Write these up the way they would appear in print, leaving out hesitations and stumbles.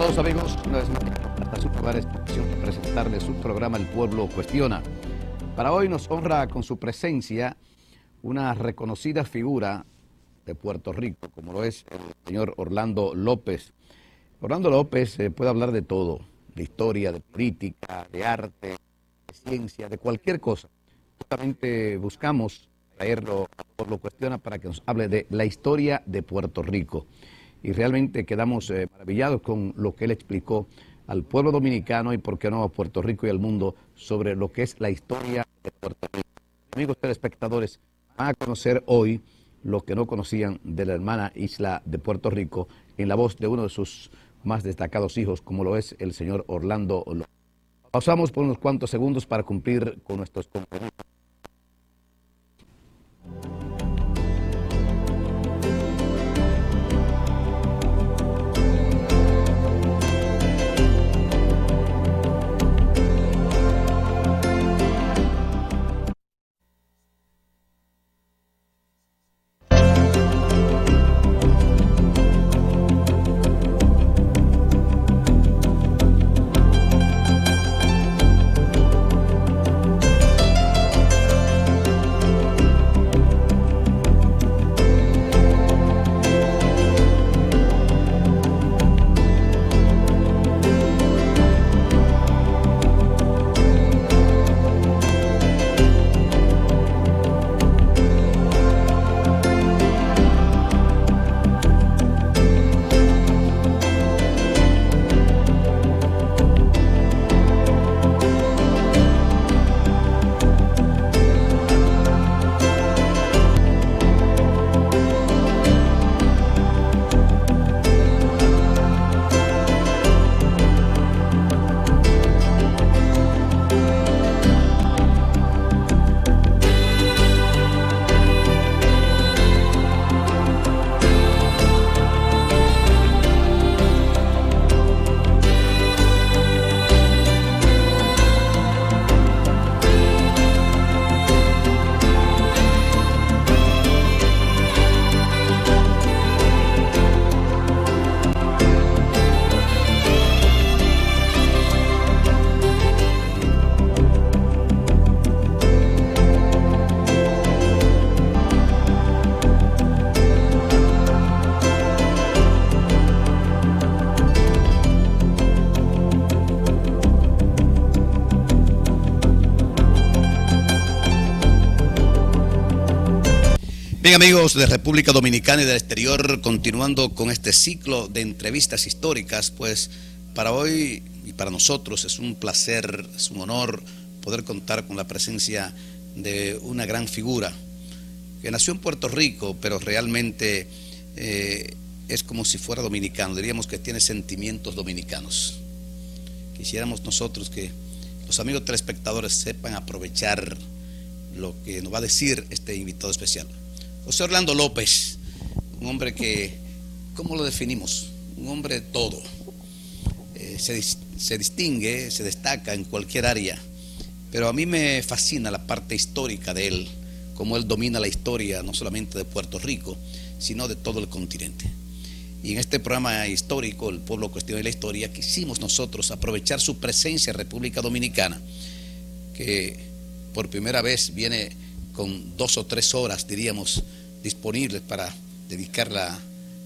Saludos amigos, una vez más hasta su lugar especial para presentarles su programa El Pueblo Cuestiona. Para hoy nos honra con su presencia una reconocida figura de Puerto Rico, como lo es el señor Orlando López. Orlando López puede hablar de todo, de historia, de política, de arte, de ciencia, de cualquier cosa. Justamente buscamos traerlo a Pueblo Cuestiona para que nos hable de la historia de Puerto Rico. Y realmente quedamos maravillados con lo que él explicó al pueblo dominicano y, por qué no, a Puerto Rico y al mundo sobre lo que es la historia de Puerto Rico. Amigos telespectadores, van a conocer hoy lo que no conocían de la hermana isla de Puerto Rico en la voz de uno de sus más destacados hijos, como lo es el señor Orlando López. Pausamos por unos cuantos segundos para cumplir con nuestros compromisos. Bien amigos de República Dominicana y del exterior, continuando con este ciclo de entrevistas históricas, pues para hoy y para nosotros es un placer, es un honor poder contar con la presencia de una gran figura que nació en Puerto Rico, pero realmente es como si fuera dominicano, diríamos que tiene sentimientos dominicanos. Quisiéramos nosotros que los amigos telespectadores sepan aprovechar lo que nos va a decir este invitado especial. José Orlando López, un hombre que, ¿cómo lo definimos? Un hombre de todo. Se distingue, se destaca en cualquier área, pero a mí me fascina la parte histórica de él, cómo él domina la historia no solamente de Puerto Rico, sino de todo el continente. Y en este programa histórico, El Pueblo Cuestiona la Historia, quisimos nosotros aprovechar su presencia en República Dominicana, que por primera vez viene con 2 o 3 horas, diríamos, disponibles para dedicarla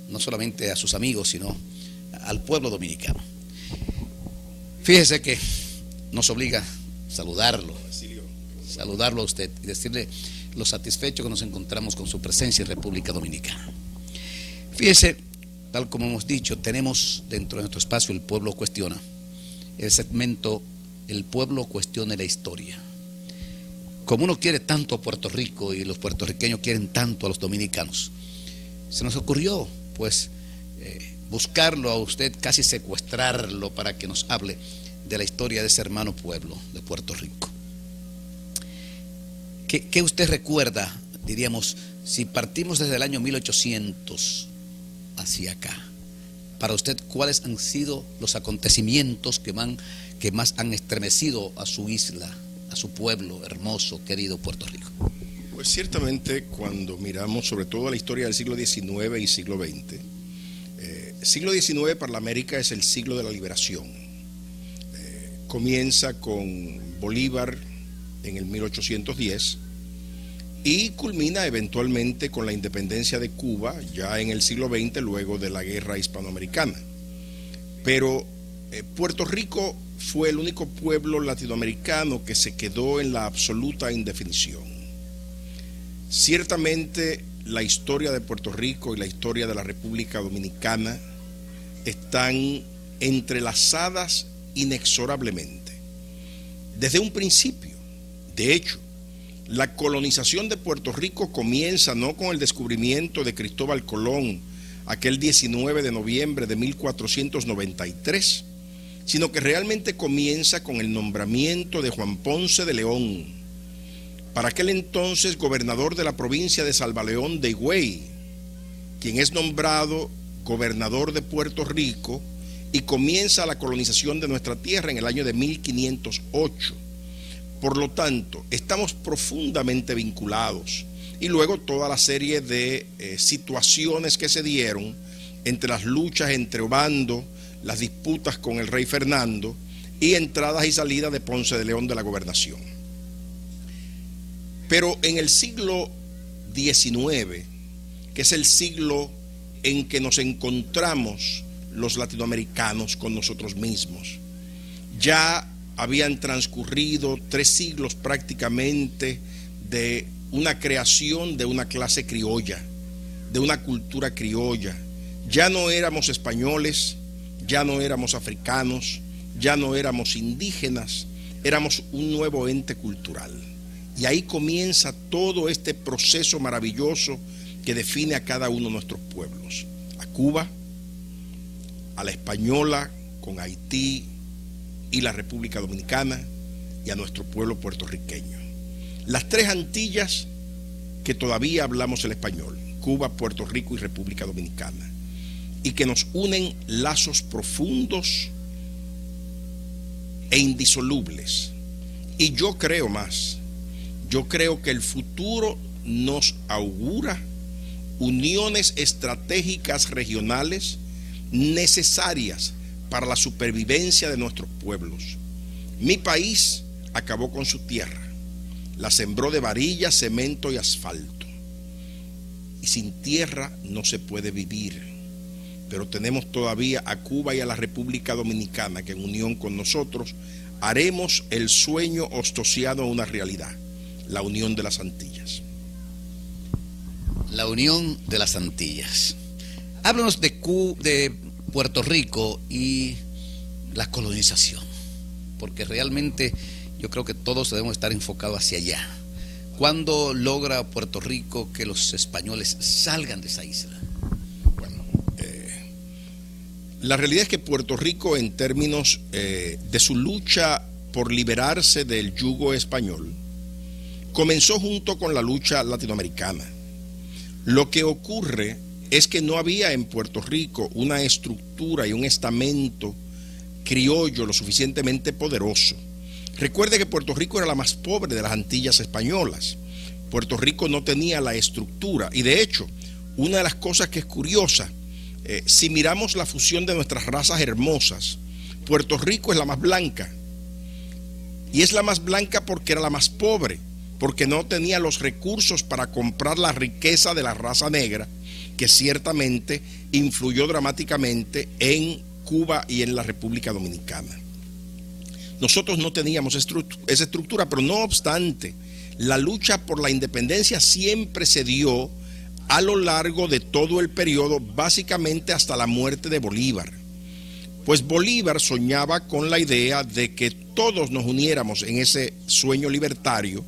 no solamente a sus amigos, sino al pueblo dominicano. Fíjese que nos obliga saludarlo a usted y decirle lo satisfecho que nos encontramos con su presencia en República Dominicana. Fíjese, tal como hemos dicho, tenemos dentro de nuestro espacio El Pueblo Cuestiona, el segmento El Pueblo Cuestiona la Historia. Como uno quiere tanto a Puerto Rico y los puertorriqueños quieren tanto a los dominicanos, se nos ocurrió pues buscarlo a usted, casi secuestrarlo para que nos hable de la historia de ese hermano pueblo de Puerto Rico. ¿Qué usted recuerda, diríamos, si partimos desde el año 1800 hacia acá? Para usted, ¿cuáles han sido los acontecimientos que más han estremecido a su isla, a su pueblo hermoso, querido Puerto Rico? Pues ciertamente cuando miramos sobre todo la historia del siglo XIX y siglo XX, El siglo XIX para la América es el siglo de la liberación. Comienza con Bolívar en el 1810 y culmina eventualmente con la independencia de Cuba ya en el siglo XX, luego de la guerra hispanoamericana. Pero Puerto Rico fue el único pueblo latinoamericano que se quedó en la absoluta indefinición. Ciertamente la historia de Puerto Rico y la historia de la República Dominicana están entrelazadas inexorablemente desde un principio. De hecho, la colonización de Puerto Rico comienza no con el descubrimiento de Cristóbal Colón aquel 19 de noviembre de 1493, sino que realmente comienza con el nombramiento de Juan Ponce de León, para aquel entonces gobernador de la provincia de Salvaleón de Higüey, quien es nombrado gobernador de Puerto Rico y comienza la colonización de nuestra tierra en el año de 1508. Por lo tanto, estamos profundamente vinculados. Y luego toda la serie de situaciones que se dieron entre las luchas entre Obando, las disputas con el rey Fernando y entradas y salidas de Ponce de León de la gobernación. Pero en el siglo XIX, que es el siglo en que nos encontramos los latinoamericanos con nosotros mismos, ya habían transcurrido 3 siglos prácticamente de una creación de una clase criolla, de una cultura criolla. Ya no éramos españoles, ya no éramos africanos, ya no éramos indígenas, éramos un nuevo ente cultural. Y ahí comienza todo este proceso maravilloso que define a cada uno de nuestros pueblos. A Cuba, a la española con Haití y la República Dominicana, y a nuestro pueblo puertorriqueño. Las 3 Antillas que todavía hablamos el español, Cuba, Puerto Rico y República Dominicana, y que nos unen lazos profundos e indisolubles. Y yo creo más, yo creo que el futuro nos augura uniones estratégicas regionales necesarias para la supervivencia de nuestros pueblos. Mi país acabó con su tierra, la sembró de varillas, cemento y asfalto. Y sin tierra no se puede vivir. Pero tenemos todavía a Cuba y a la República Dominicana que en unión con nosotros haremos el sueño ostosiano una realidad, la unión de las Antillas. La unión de las Antillas. Háblanos de Puerto Rico y la colonización, porque realmente yo creo que todos debemos estar enfocados hacia allá. ¿Cuándo logra Puerto Rico que los españoles salgan de esa isla? Bueno, la realidad es que Puerto Rico, en términos de su lucha por liberarse del yugo español, comenzó junto con la lucha latinoamericana. Lo que ocurre es que no había en Puerto Rico una estructura y un estamento criollo lo suficientemente poderoso. Recuerde que Puerto Rico era la más pobre de las Antillas españolas. Puerto Rico no tenía la estructura y de hecho, una de las cosas que es curiosa, si miramos la fusión de nuestras razas hermosas, Puerto Rico es la más blanca. Y es la más blanca porque era la más pobre, porque no tenía los recursos para comprar la riqueza de la raza negra, que ciertamente influyó dramáticamente en Cuba y en la República Dominicana. Nosotros no teníamos esa estructura, pero no obstante, la lucha por la independencia siempre se dio a lo largo de todo el periodo, básicamente hasta la muerte de Bolívar. Pues Bolívar soñaba con la idea de que todos nos uniéramos en ese sueño libertario.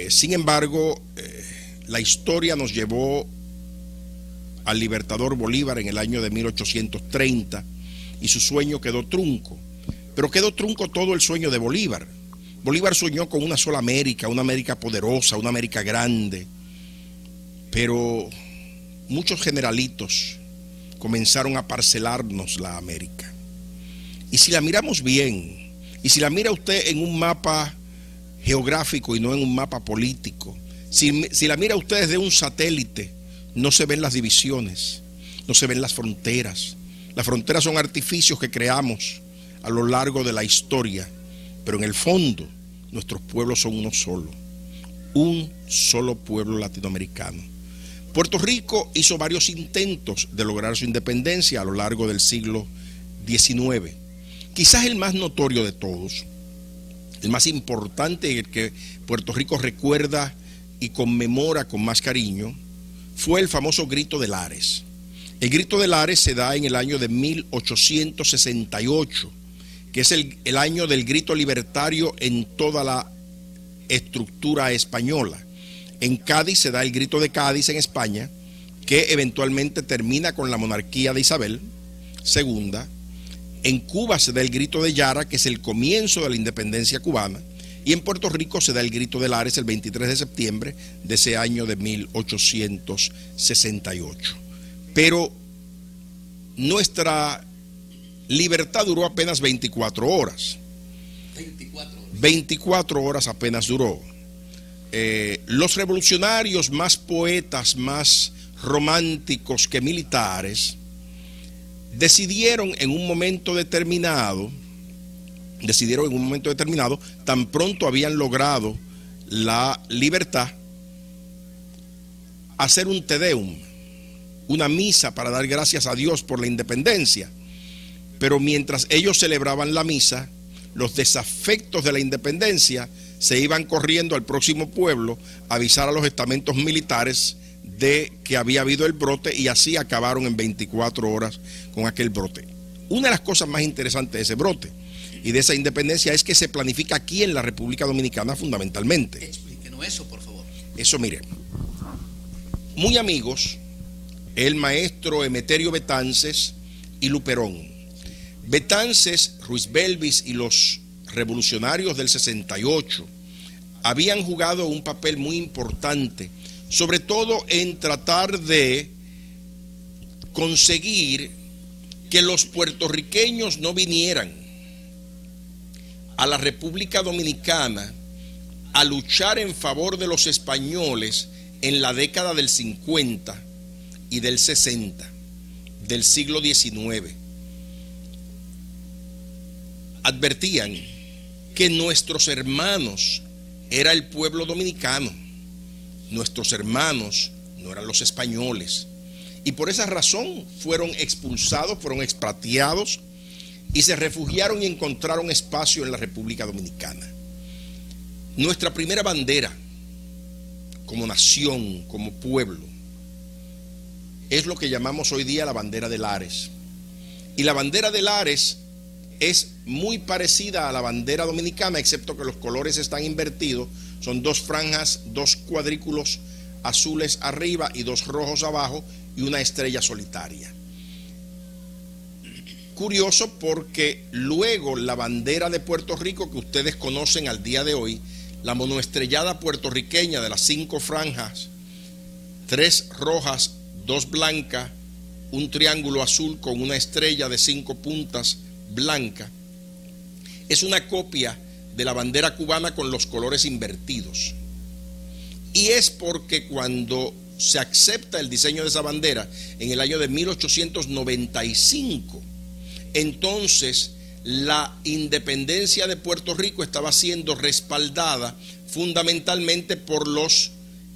Sin embargo, la historia nos llevó al libertador Bolívar en el año de 1830 y su sueño quedó trunco. Pero quedó trunco todo el sueño de Bolívar. Bolívar soñó con una sola América, una América poderosa, una América grande. Pero muchos generalitos comenzaron a parcelarnos la América. Y si la miramos bien, y si la mira usted en un mapa geográfico y no en un mapa político, si la mira usted desde un satélite, no se ven las divisiones. no se ven las fronteras. Las fronteras son artificios que creamos a lo largo de la historia, pero en el fondo nuestros pueblos son uno solo, un solo pueblo latinoamericano. Puerto Rico hizo varios intentos de lograr su independencia a lo largo del siglo XIX. Quizás el más notorio de todos, el más importante, el que Puerto Rico recuerda y conmemora con más cariño, fue el famoso Grito de Lares. El Grito de Lares se da en el año de 1868, que es el año del grito libertario en toda la estructura española. En Cádiz se da el Grito de Cádiz en España, que eventualmente termina con la monarquía de Isabel II. En Cuba se da el Grito de Yara, que es el comienzo de la independencia cubana. Y en Puerto Rico se da el Grito de Lares el 23 de septiembre de ese año de 1868. Pero nuestra libertad duró apenas 24 horas. 24 horas apenas duró. Los revolucionarios, más poetas, más románticos que militares, decidieron en un momento determinado, tan pronto habían logrado la libertad, hacer un Te Deum, una misa para dar gracias a Dios por la independencia. Pero mientras ellos celebraban la misa, los desafectos de la independencia se iban corriendo al próximo pueblo a avisar a los estamentos militares de que había habido el brote, y así acabaron en 24 horas con aquel brote. Una de las cosas más interesantes de ese brote y de esa independencia es que se planifica aquí en la República Dominicana fundamentalmente. Explíquenos eso, por favor. Eso, mire, muy amigos, el maestro Emeterio Betances y Luperón. Betances, Ruiz Belvis y los revolucionarios del 68 habían jugado un papel muy importante, sobre todo en tratar de conseguir que los puertorriqueños no vinieran a la República Dominicana a luchar en favor de los españoles en la década del 50 y del 60 del siglo XIX. Advertían que nuestros hermanos era el pueblo dominicano, nuestros hermanos no eran los españoles, y por esa razón fueron expulsados, fueron expatriados y se refugiaron y encontraron espacio en la República Dominicana. Nuestra primera bandera como nación, como pueblo, es lo que llamamos hoy día la bandera de Lares. Y la bandera de Lares es muy parecida a la bandera dominicana, excepto que los colores están invertidos. Son dos franjas, dos cuadrículos azules arriba y dos rojos abajo, y una estrella solitaria. Curioso, porque luego la bandera de Puerto Rico que ustedes conocen al día de hoy, la monoestrellada puertorriqueña de las 5 franjas, 3 rojas, 2 blancas, un triángulo azul con una estrella de 5 puntas blanca, es una copia de la bandera cubana con los colores invertidos. Y es porque cuando se acepta el diseño de esa bandera en el año de 1895, entonces la independencia de Puerto Rico estaba siendo respaldada fundamentalmente por los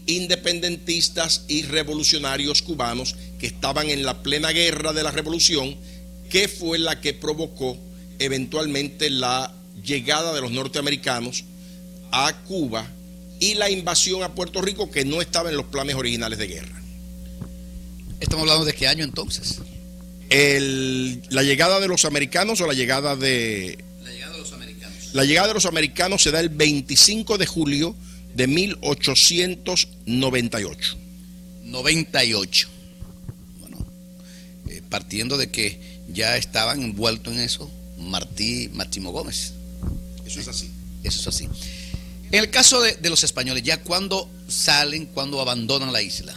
independentistas y revolucionarios cubanos que estaban en la plena guerra de la revolución, que fue la que provocó eventualmente la llegada de los norteamericanos a Cuba y la invasión a Puerto Rico, que no estaba en los planes originales de guerra. ¿Estamos hablando de qué año entonces? ¿La llegada de los americanos o la llegada de...? La llegada de los americanos. La llegada de los americanos se da el 25 de julio de 1898. 98. Bueno, partiendo de que ya estaban envueltos en eso Máximo Gómez. Eso es así. Eso es así. En el caso de los españoles, ¿ya cuándo salen, cuándo abandonan la isla?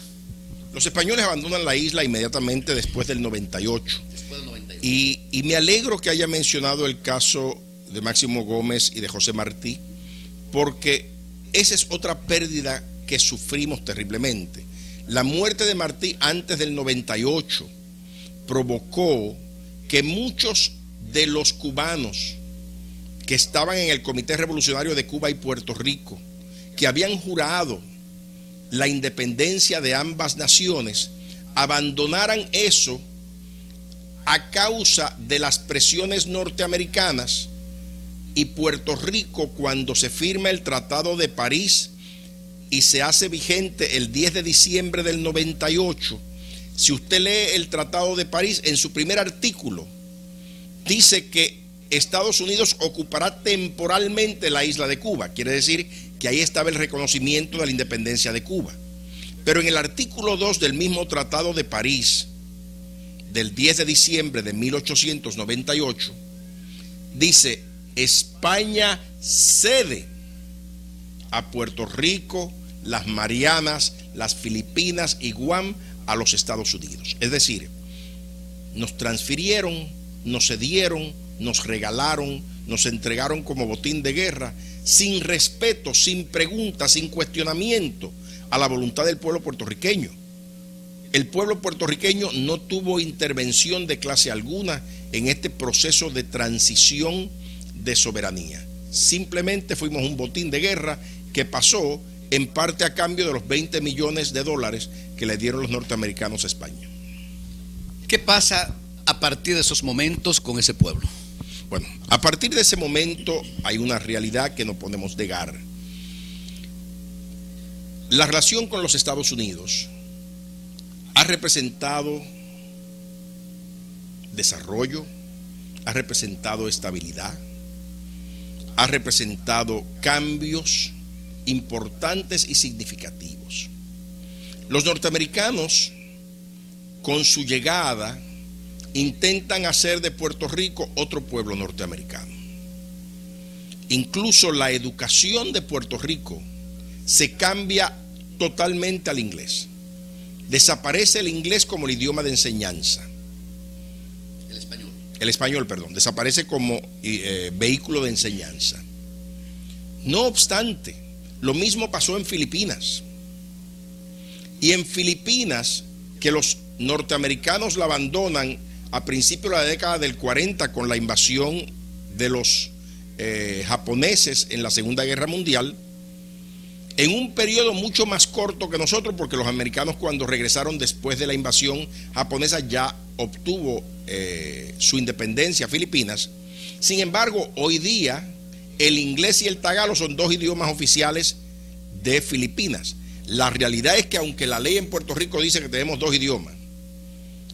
Los españoles abandonan la isla inmediatamente después del 98. Después del 98. Y me alegro que haya mencionado el caso de Máximo Gómez y de José Martí, porque esa es otra pérdida que sufrimos terriblemente. La muerte de Martí antes del 98 provocó que muchos de los cubanos que estaban en el Comité Revolucionario de Cuba y Puerto Rico, que habían jurado la independencia de ambas naciones, abandonaran eso a causa de las presiones norteamericanas. Y Puerto Rico, cuando se firma el Tratado de París y se hace vigente el 10 de diciembre del 98, si usted lee el Tratado de París, en su primer artículo dice que Estados Unidos ocupará temporalmente la isla de Cuba. Quiere decir que ahí estaba el reconocimiento de la independencia de Cuba. Pero en el artículo 2 del mismo Tratado de París, del 10 de diciembre de 1898, dice: España cede a Puerto Rico, las Marianas, las Filipinas y Guam a los Estados Unidos. Es decir, nos transfirieron, nos cedieron, nos regalaron, nos entregaron como botín de guerra, sin respeto, sin pregunta, sin cuestionamiento a la voluntad del pueblo puertorriqueño. El pueblo puertorriqueño no tuvo intervención de clase alguna en este proceso de transición de soberanía. Simplemente fuimos un botín de guerra que pasó en parte a cambio de los 20 millones de dólares que le dieron los norteamericanos a España. ¿Qué pasa a partir de esos momentos con ese pueblo? Bueno, a partir de ese momento hay una realidad que no podemos negar. La relación con los Estados Unidos ha representado desarrollo, ha representado estabilidad, ha representado cambios importantes y significativos. Los norteamericanos, con su llegada, intentan hacer de Puerto Rico otro pueblo norteamericano. Incluso la educación de Puerto Rico se cambia totalmente al inglés. Desaparece el inglés como el idioma de enseñanza. El español, perdón, desaparece como vehículo de enseñanza. No obstante, lo mismo pasó en Filipinas. Y en Filipinas, que los norteamericanos la abandonan a principios de la década del 40 con la invasión de los japoneses en la Segunda Guerra Mundial, en un periodo mucho más corto que nosotros, porque los americanos, cuando regresaron después de la invasión japonesa, ya obtuvo su independencia Filipinas. Sin embargo, hoy día el inglés y el tagalo son dos idiomas oficiales de Filipinas. La realidad es que, aunque la ley en Puerto Rico dice que tenemos dos idiomas,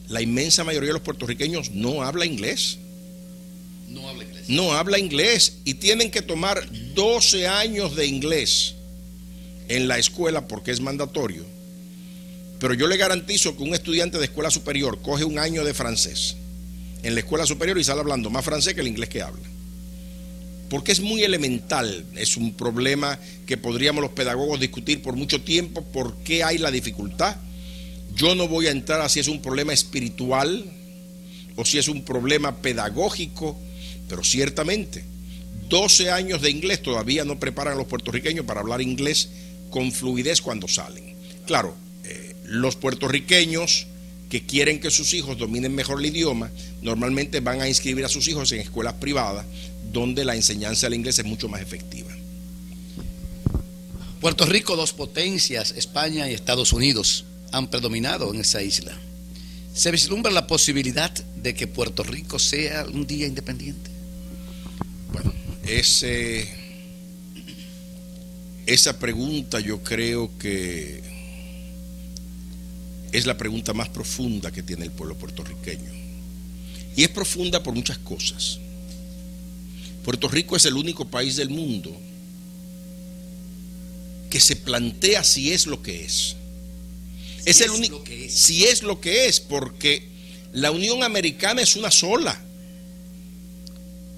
la inmensa mayoría de los puertorriqueños no habla inglés. No habla inglés y tienen que tomar 12 años de inglés en la escuela porque es mandatorio. Pero yo le garantizo que un estudiante de escuela superior coge un año de francés en la escuela superior y sale hablando más francés que el inglés que habla. Porque es muy elemental, es un problema que podríamos los pedagogos discutir por mucho tiempo, por qué hay la dificultad. Yo no voy a entrar a si es un problema espiritual o si es un problema pedagógico, pero ciertamente 12 años de inglés todavía no preparan a los puertorriqueños para hablar inglés con fluidez cuando salen. Claro, los puertorriqueños que quieren que sus hijos dominen mejor el idioma, normalmente van a inscribir a sus hijos en escuelas privadas donde la enseñanza del inglés es mucho más efectiva. Puerto Rico, dos potencias, España y Estados Unidos, han predominado en esa isla. ¿Se vislumbra la posibilidad de que Puerto Rico sea un día independiente? Bueno, esa pregunta yo creo que es la pregunta más profunda que tiene el pueblo puertorriqueño. Y es profunda por muchas cosas. Puerto Rico es el único país del mundo que se plantea si es lo que es. Es el único, si es lo que es, porque la Unión Americana es una sola.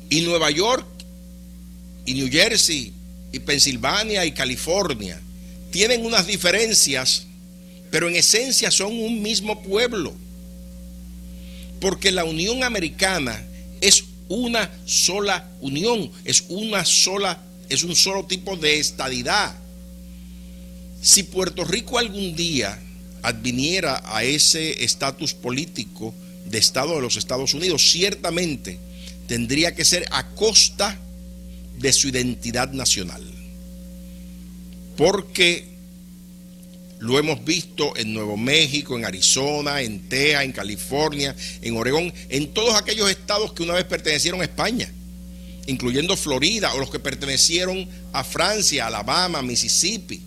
Y Nueva York, y New Jersey, y Pensilvania, y California tienen unas diferencias, pero en esencia son un mismo pueblo. Porque la Unión Americana es una sola unión, es un solo tipo de estadidad. Si Puerto Rico algún día adviniera a ese estatus político de Estado de los Estados Unidos, ciertamente tendría que ser a costa de su identidad nacional. Porque lo hemos visto en Nuevo México, en Arizona, en Texas, en California, en Oregón, en todos aquellos estados que una vez pertenecieron a España, incluyendo Florida, o los que pertenecieron a Francia, Alabama, Mississippi.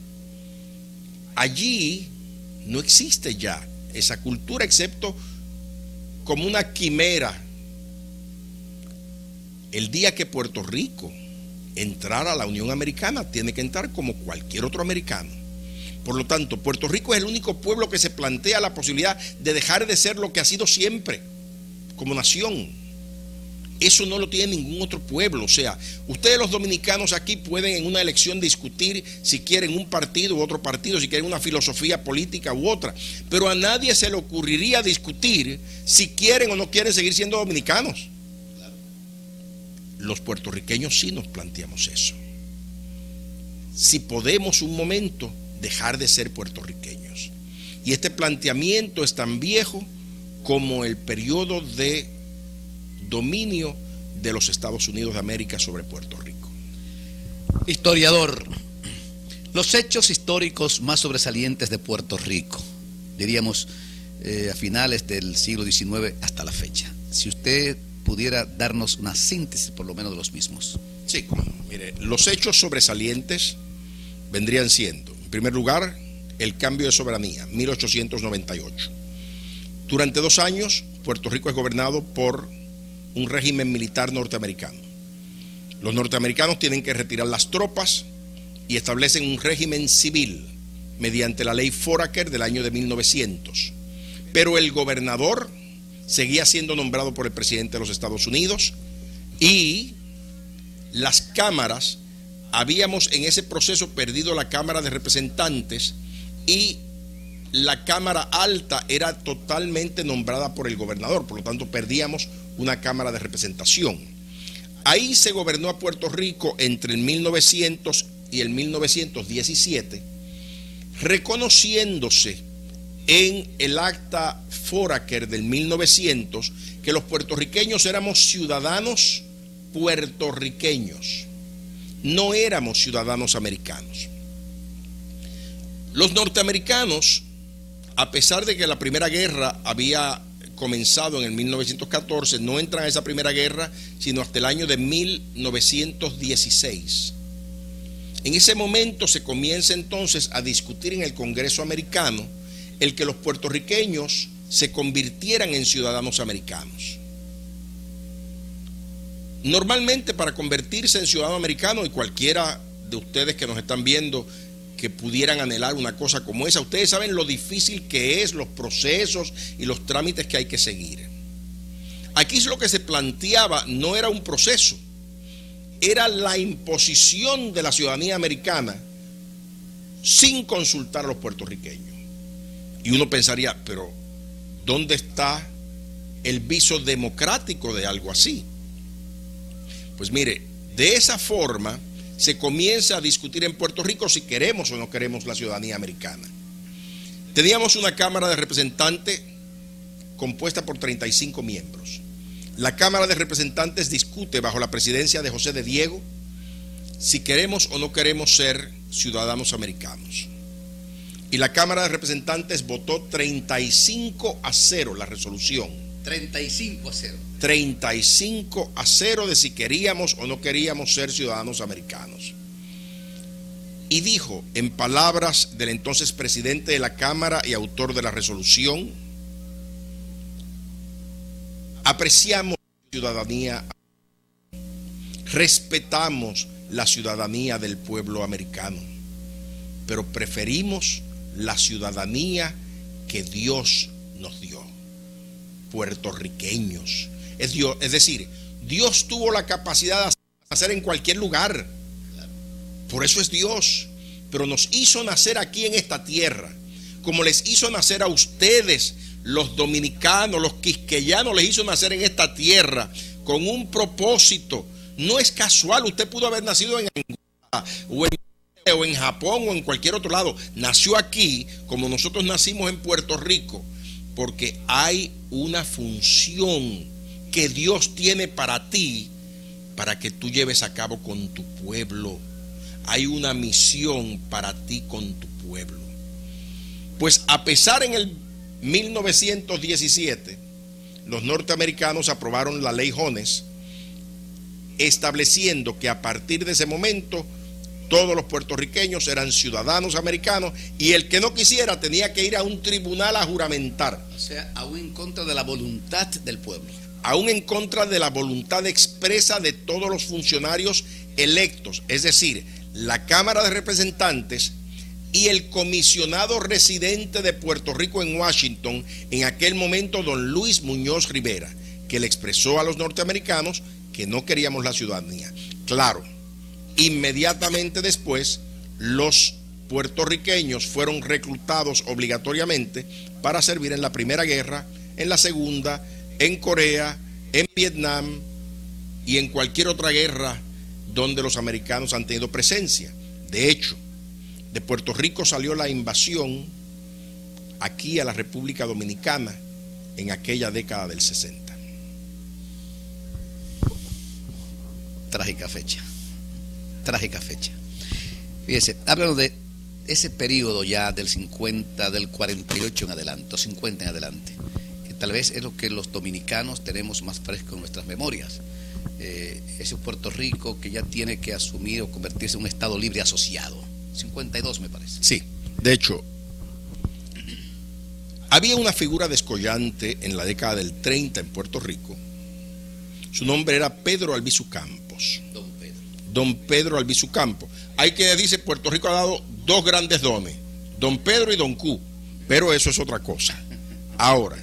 Allí no existe ya esa cultura, excepto como una quimera. El día que Puerto Rico entrara a la Unión Americana, tiene que entrar como cualquier otro americano. Por lo tanto, Puerto Rico es el único pueblo que se plantea la posibilidad de dejar de ser lo que ha sido siempre, como nación. Eso no lo tiene ningún otro pueblo. O sea, ustedes los dominicanos aquí pueden en una elección discutir si quieren un partido u otro partido, si quieren una filosofía política u otra, pero a nadie se le ocurriría discutir si quieren o no quieren seguir siendo dominicanos. Los puertorriqueños sí nos planteamos eso. Si podemos un momento dejar de ser puertorriqueños. Y este planteamiento es tan viejo como el periodo de dominio de los Estados Unidos de América sobre Puerto Rico. Historiador, los hechos históricos más sobresalientes de Puerto Rico, diríamos a finales del siglo XIX hasta la fecha. Si usted pudiera darnos una síntesis por lo menos de los mismos. Sí, mire, los hechos sobresalientes vendrían siendo, en primer lugar, el cambio de soberanía, 1898. Durante 2 años, Puerto Rico es gobernado por un régimen militar norteamericano. Los norteamericanos tienen que retirar las tropas y establecen un régimen civil mediante la ley Foraker del año de 1900. Pero el gobernador seguía siendo nombrado por el presidente de los Estados Unidos y las cámaras, habíamos en ese proceso perdido la Cámara de Representantes y la Cámara Alta era totalmente nombrada por el gobernador, por lo tanto perdíamos una Cámara de Representación. Ahí se gobernó a Puerto Rico entre el 1900 y el 1917, reconociéndose en el acta Foraker del 1900 que los puertorriqueños éramos ciudadanos puertorriqueños, no éramos ciudadanos americanos. Los norteamericanos, a pesar de que la Primera Guerra había comenzado en el 1914, no entran a esa Primera Guerra sino hasta el año de 1916. En ese momento se comienza entonces a discutir en el Congreso americano el que los puertorriqueños se convirtieran en ciudadanos americanos. Normalmente, para convertirse en ciudadano americano, y cualquiera de ustedes que nos están viendo que pudieran anhelar una cosa como esa, ustedes saben lo difícil que es, los procesos y los trámites que hay que seguir. Aquí lo que se planteaba no era un proceso, era la imposición de la ciudadanía americana sin consultar a los puertorriqueños. Y uno pensaría, pero ¿dónde está el viso democrático de algo así? Pues mire, de esa forma se comienza a discutir en Puerto Rico si queremos o no queremos la ciudadanía americana. Teníamos una Cámara de Representantes compuesta por 35 miembros. La Cámara de Representantes discute bajo la presidencia de José de Diego si queremos o no queremos ser ciudadanos americanos. Y la Cámara de Representantes votó 35-0 la resolución. 35-0. 35-0 de si queríamos o no queríamos ser ciudadanos americanos. Y dijo, en palabras del entonces presidente de la Cámara y autor de la resolución: apreciamos la ciudadanía, respetamos la ciudadanía del pueblo americano, pero preferimos la ciudadanía que Dios nos dio, puertorriqueños. Es decir, Dios tuvo la capacidad de nacer en cualquier lugar, por eso es Dios, pero nos hizo nacer aquí en esta tierra, como les hizo nacer a ustedes, los dominicanos, los quisqueyanos, les hizo nacer en esta tierra con un propósito. No es casual, usted pudo haber nacido en Angola o en Japón o en cualquier otro lado. Nació aquí, como nosotros nacimos en Puerto Rico, porque hay una función que Dios tiene para ti, para que tú lleves a cabo con tu pueblo. Hay una misión para ti con tu pueblo. Pues a pesar en el 1917, los norteamericanos aprobaron la ley Jones, estableciendo que a partir de ese momento todos los puertorriqueños eran ciudadanos americanos y el que no quisiera tenía que ir a un tribunal a juramentar. O sea, aún en contra de la voluntad del pueblo. Aún en contra de la voluntad expresa de todos los funcionarios electos, es decir, la Cámara de Representantes y el comisionado residente de Puerto Rico en Washington, en aquel momento don Luis Muñoz Rivera, que le expresó a los norteamericanos que no queríamos la ciudadanía. Claro, inmediatamente después, los puertorriqueños fueron reclutados obligatoriamente para servir en la Primera Guerra, en la Segunda, en Corea, en Vietnam y en cualquier otra guerra donde los americanos han tenido presencia. De hecho, de Puerto Rico salió la invasión aquí a la República Dominicana en aquella década del 60. Trágica fecha. Trágica fecha. Fíjese, háblanos de ese periodo ya del 50, del 48 en adelante, o 50 en adelante, que tal vez es lo que los dominicanos tenemos más fresco en nuestras memorias. Ese Puerto Rico que ya tiene que asumir o convertirse en un Estado libre asociado. 52 me parece. Sí, de hecho, había una figura descollante en la década del 30 en Puerto Rico. Su nombre era Pedro Albizu Campos. Don Pedro Albizu Campos. Hay quienes dicen Puerto Rico ha dado dos grandes dones, Don Pedro y Don Q, pero eso es otra cosa. Ahora,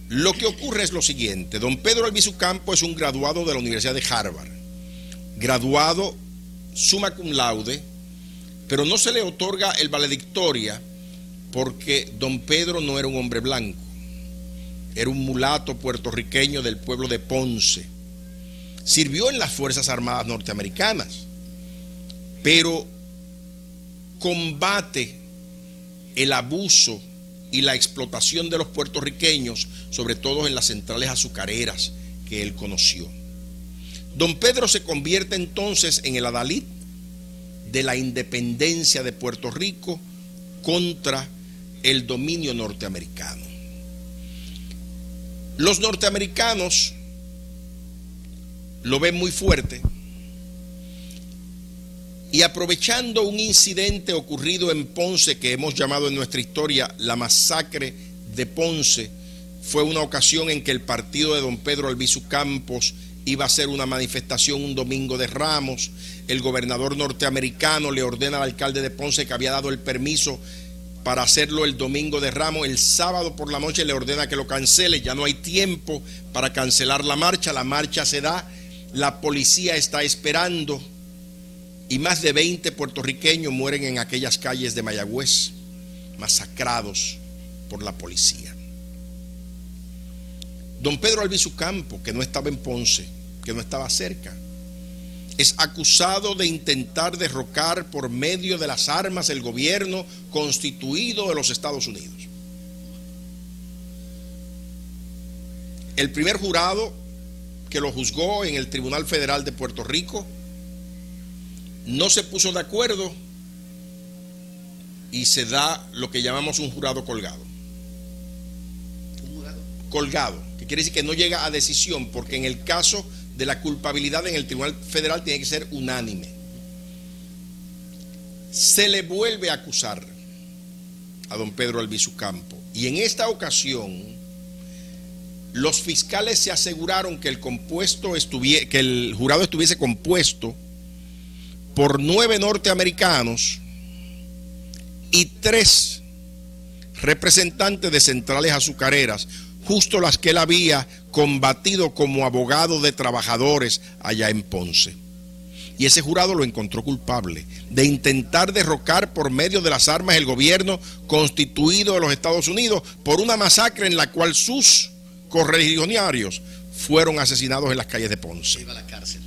lo que ocurre es lo siguiente. Don Pedro Albizu Campos es un graduado de la Universidad de Harvard, graduado summa cum laude, pero no se le otorga el valedictoria porque don Pedro no era un hombre blanco, era un mulato puertorriqueño del pueblo de Ponce. Sirvió en las Fuerzas Armadas norteamericanas, pero combate el abuso y la explotación de los puertorriqueños, sobre todo en las centrales azucareras que él conoció. Don Pedro se convierte entonces en el adalid de la independencia de Puerto Rico contra el dominio norteamericano. Los norteamericanos lo ven muy fuerte y aprovechando un incidente ocurrido en Ponce que hemos llamado en nuestra historia la masacre de Ponce, fue una ocasión en que el partido de don Pedro Albizu Campos iba a hacer una manifestación un domingo de Ramos. El gobernador norteamericano le ordena al alcalde de Ponce, que había dado el permiso para hacerlo el domingo de Ramos, el sábado por la noche le ordena que lo cancele. Ya no hay tiempo para cancelar la marcha se da, la policía está esperando y más de 20 puertorriqueños mueren en aquellas calles de Mayagüez, masacrados por la policía. Don Pedro Albizu Campos, que no estaba en Ponce, que no estaba cerca, es acusado de intentar derrocar por medio de las armas el gobierno constituido de los Estados Unidos. El primer jurado que lo juzgó en el Tribunal Federal de Puerto Rico no se puso de acuerdo y se da lo que llamamos un jurado colgado. ¿Un jurado? Colgado, que quiere decir que no llega a decisión, porque en el caso de la culpabilidad en el Tribunal Federal tiene que ser unánime. Se le vuelve a acusar a don Pedro Albizu Campos y en esta ocasión los fiscales se aseguraron que el jurado estuviese compuesto por 9 norteamericanos y 3 representantes de centrales azucareras, justo las que él había combatido como abogado de trabajadores allá en Ponce. Y ese jurado lo encontró culpable de intentar derrocar por medio de las armas el gobierno constituido de los Estados Unidos por una masacre en la cual sus correligionarios fueron asesinados en las calles de Ponce. Iba a la cárcel.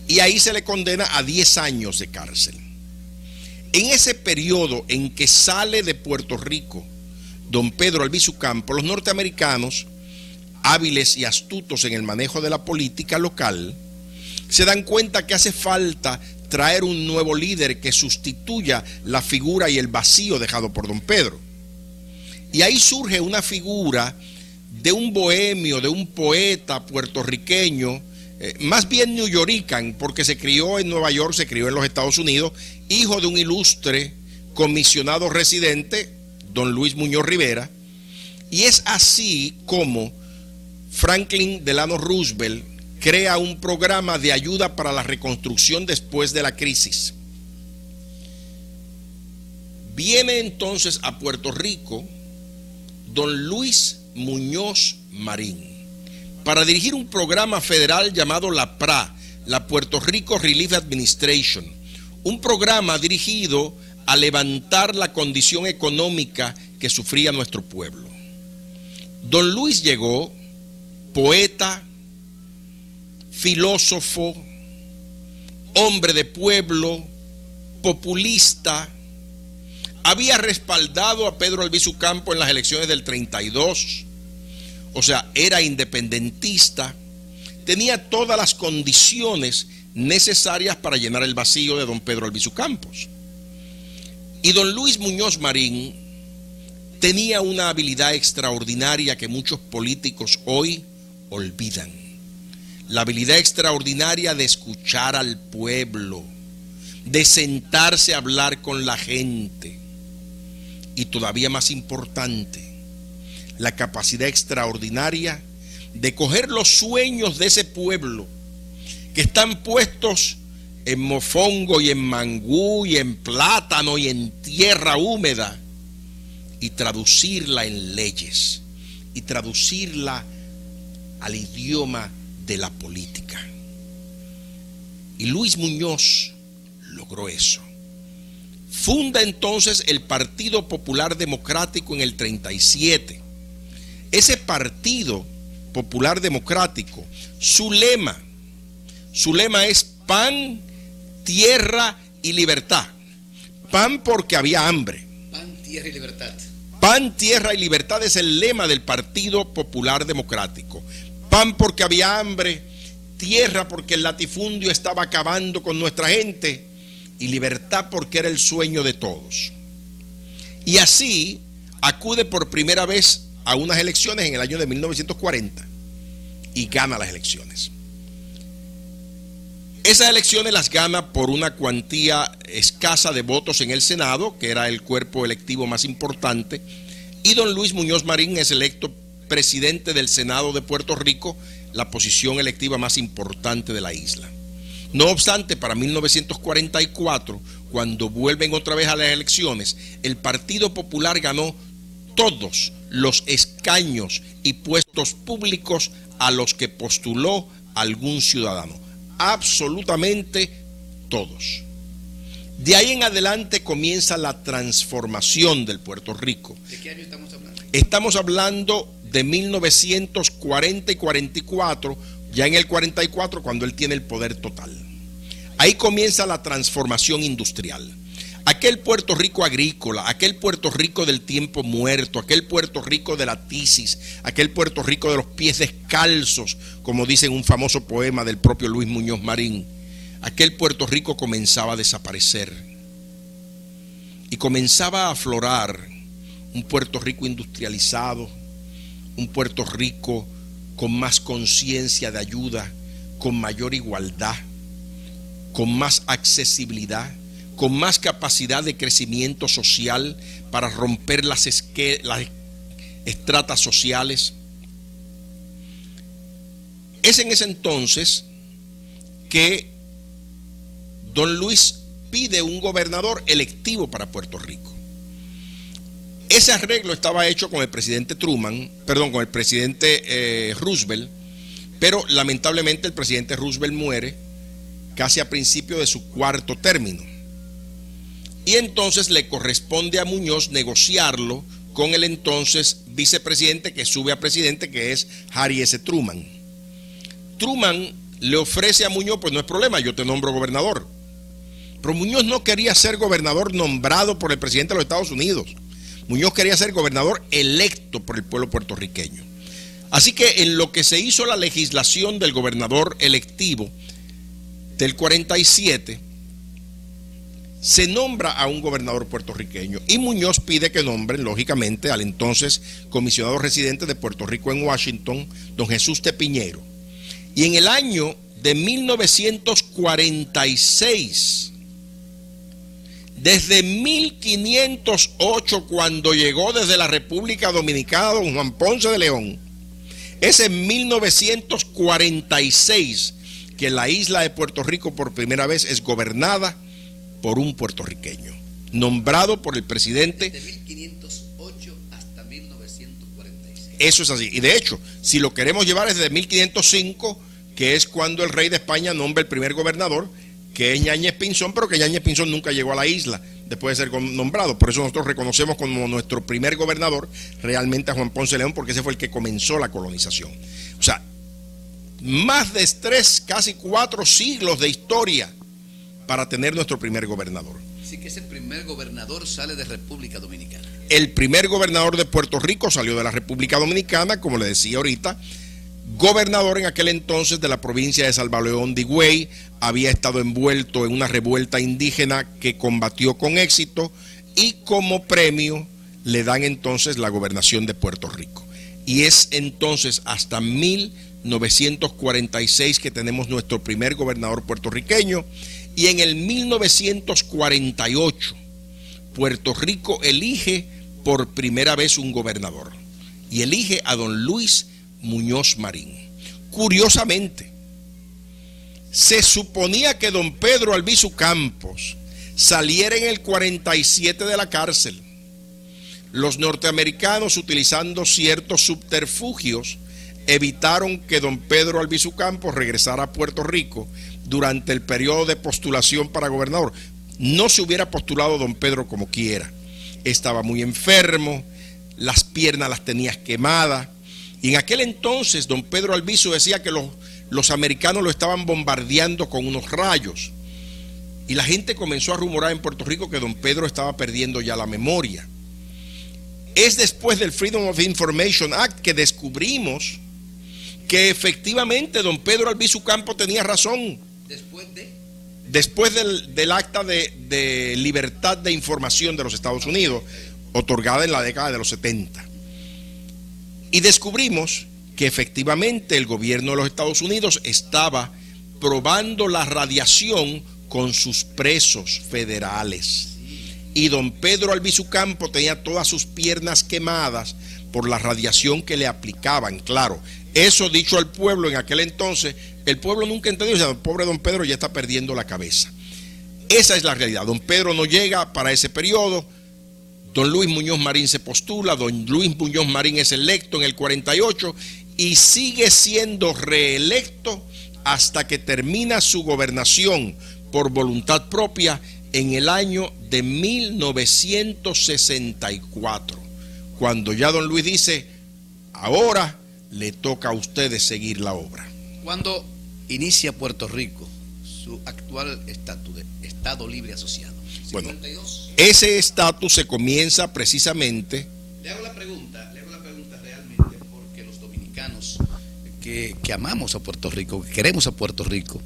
Y ahí se le condena a 10 años de cárcel. En ese periodo en que sale de Puerto Rico don Pedro Albizu Campos, los norteamericanos, hábiles y astutos en el manejo de la política local, se dan cuenta que hace falta traer un nuevo líder que sustituya la figura y el vacío dejado por don Pedro. Y ahí surge una figura de un bohemio, de un poeta puertorriqueño, más bien newyorrican, porque se crió en Nueva York, se crió en los Estados Unidos, hijo de un ilustre comisionado residente, don Luis Muñoz Rivera, y es así como Franklin Delano Roosevelt crea un programa de ayuda para la reconstrucción después de la crisis. Viene entonces a Puerto Rico don Luis Muñoz Marín para dirigir un programa federal llamado la PRA, la Puerto Rico Relief Administration, un programa dirigido a levantar la condición económica que sufría nuestro pueblo. Don Luis llegó, poeta, filósofo, hombre de pueblo, populista, había respaldado a Pedro Albizu Campos en las elecciones del 32, o sea, era independentista, tenía todas las condiciones necesarias para llenar el vacío de don Pedro Albizu Campos. Y don Luis Muñoz Marín tenía una habilidad extraordinaria que muchos políticos hoy olvidan. La habilidad extraordinaria de escuchar al pueblo, de sentarse a hablar con la gente. Y todavía más importante, la capacidad extraordinaria de coger los sueños de ese pueblo que están puestos en mofongo y en mangú y en plátano y en tierra húmeda y traducirla en leyes y traducirla al idioma de la política. Y Luis Muñoz logró eso. Funda entonces el Partido Popular Democrático en el 37. Ese Partido Popular Democrático, su lema es pan, tierra y libertad. Pan porque había hambre. Pan, tierra y libertad. Pan, tierra y libertad es el lema del Partido Popular Democrático. Pan porque había hambre, tierra porque el latifundio estaba acabando con nuestra gente y libertad porque era el sueño de todos. Y así acude por primera vez a unas elecciones en el año de 1940 y gana las elecciones. Esas elecciones las gana por una cuantía escasa de votos en el Senado, que era el cuerpo electivo más importante, y don Luis Muñoz Marín es electo presidente del Senado de Puerto Rico, la posición electiva más importante de la isla. No obstante, para 1944, cuando vuelven otra vez a las elecciones, el Partido Popular ganó todos los escaños y puestos públicos a los que postuló algún ciudadano. Absolutamente todos. De ahí en adelante comienza la transformación del Puerto Rico. ¿De qué año estamos hablando? Estamos hablando de 1940 y 44, ya en el 44 cuando él tiene el poder total. Ahí comienza la transformación industrial. Aquel Puerto Rico agrícola, aquel Puerto Rico del tiempo muerto, aquel Puerto Rico de la tisis, aquel Puerto Rico de los pies descalzos, como dice en un famoso poema del propio Luis Muñoz Marín, aquel Puerto Rico comenzaba a desaparecer y comenzaba a aflorar un Puerto Rico industrializado, un Puerto Rico con más conciencia de ayuda, con mayor igualdad, con más accesibilidad, con más capacidad de crecimiento social para romper las estratas sociales. Es en ese entonces que don Luis pide un gobernador electivo para Puerto Rico. Ese arreglo estaba hecho con el presidente con el presidente Roosevelt, pero lamentablemente el presidente Roosevelt muere casi a principio de su cuarto término. Y entonces le corresponde a Muñoz negociarlo con el entonces vicepresidente que sube a presidente, que es Harry S. Truman. Truman le ofrece a Muñoz, pues no es problema, yo te nombro gobernador. Pero Muñoz no quería ser gobernador nombrado por el presidente de los Estados Unidos. Muñoz quería ser gobernador electo por el pueblo puertorriqueño. Así que en lo que se hizo la legislación del gobernador electivo del 47, se nombra a un gobernador puertorriqueño y Muñoz pide que nombren, lógicamente, al entonces comisionado residente de Puerto Rico en Washington, don Jesús T. Piñero. Y en el año de 1946, desde 1508, cuando llegó desde la República Dominicana don Juan Ponce de León, es en 1946 que la isla de Puerto Rico por primera vez es gobernada por un puertorriqueño, nombrado por el presidente. De 1508 hasta 1946. Eso es así. Y de hecho, si lo queremos llevar es desde 1505, que es cuando el rey de España nombra el primer gobernador, que es Ñáñez Pinzón, pero que Ñáñez Pinzón nunca llegó a la isla después de ser nombrado. Por eso nosotros reconocemos como nuestro primer gobernador realmente a Juan Ponce de León, porque ese fue el que comenzó la colonización. O sea, más de 3, casi 4 siglos de historia para tener nuestro primer gobernador. Así que ese primer gobernador sale de República Dominicana. El primer gobernador de Puerto Rico salió de la República Dominicana, como le decía ahorita, gobernador en aquel entonces de la provincia de Salvaleón de Higüey, había estado envuelto en una revuelta indígena que combatió con éxito y como premio le dan entonces la gobernación de Puerto Rico. Y es entonces hasta 1946 que tenemos nuestro primer gobernador puertorriqueño. Y en el 1948, Puerto Rico elige por primera vez un gobernador. Y elige a don Luis Muñoz Marín. Curiosamente, se suponía que don Pedro Albizu Campos saliera en el 47 de la cárcel. Los norteamericanos, utilizando ciertos subterfugios, evitaron que don Pedro Albizu Campos regresara a Puerto Rico durante el periodo de postulación para gobernador. No se hubiera postulado don Pedro como quiera. Estaba muy enfermo, las piernas las tenía quemadas, y en aquel entonces don Pedro Albizu decía que los americanos lo estaban bombardeando con unos rayos, y la gente comenzó a rumorar en Puerto Rico que don Pedro estaba perdiendo ya la memoria. Es después del Freedom of Information Act que descubrimos que efectivamente don Pedro Albizu Campos tenía razón. Después del acta de libertad de información de los Estados Unidos, otorgada en la década de los 70. Y descubrimos que efectivamente el gobierno de los Estados Unidos estaba probando la radiación con sus presos federales. Y don Pedro Albizu Campos tenía todas sus piernas quemadas por la radiación que le aplicaban. Claro, eso dicho al pueblo en aquel entonces, el pueblo nunca entendió, o sea, el pobre don Pedro ya está perdiendo la cabeza. Esa es la realidad. Don Pedro no llega para ese periodo. Don Luis Muñoz Marín se postula, don Luis Muñoz Marín es electo en el 48 y sigue siendo reelecto hasta que termina su gobernación por voluntad propia en el año de 1964, cuando ya don Luis dice, ahora le toca a ustedes seguir la obra. Cuando inicia Puerto Rico su actual estatus de Estado Libre Asociado? 52. Bueno, ese estatus se comienza precisamente... Le hago la pregunta realmente porque los dominicanos que amamos a Puerto Rico, que queremos a Puerto Rico,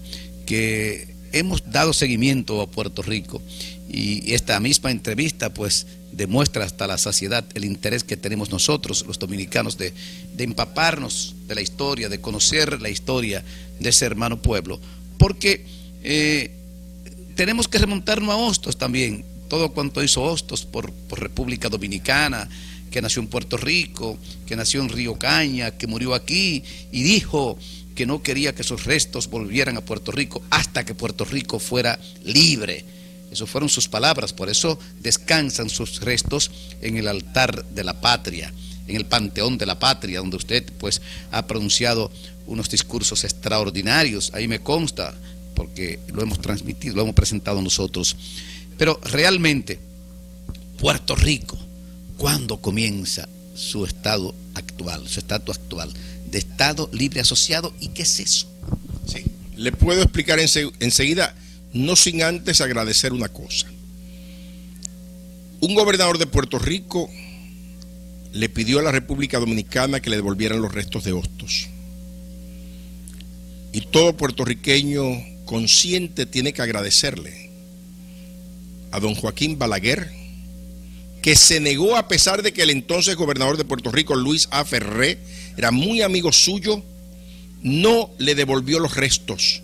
que hemos dado seguimiento a Puerto Rico, y esta misma entrevista pues demuestra hasta la saciedad el interés que tenemos nosotros los dominicanos de empaparnos de la historia, de conocer la historia de ese hermano pueblo, porque tenemos que remontarnos a Hostos también, todo cuanto hizo Hostos por República Dominicana, que nació en Puerto Rico, que nació en Río Caña, que murió aquí y dijo que no quería que esos restos volvieran a Puerto Rico hasta que Puerto Rico fuera libre. Esas fueron sus palabras, por eso descansan sus restos en el altar de la patria, en el panteón de la patria, donde usted pues ha pronunciado unos discursos extraordinarios, ahí me consta, porque lo hemos transmitido, lo hemos presentado nosotros. Pero realmente, Puerto Rico, ¿cuándo comienza su estado actual, su estatus actual de Estado Libre Asociado? ¿Y qué es eso? Sí, le puedo explicar enseguida, no sin antes agradecer una cosa. Un gobernador de Puerto Rico le pidió a la República Dominicana que le devolvieran los restos de Hostos. Y todo puertorriqueño consciente tiene que agradecerle a don Joaquín Balaguer, que se negó, a pesar de que el entonces gobernador de Puerto Rico, Luis A. Ferré, era muy amigo suyo, no le devolvió los restos,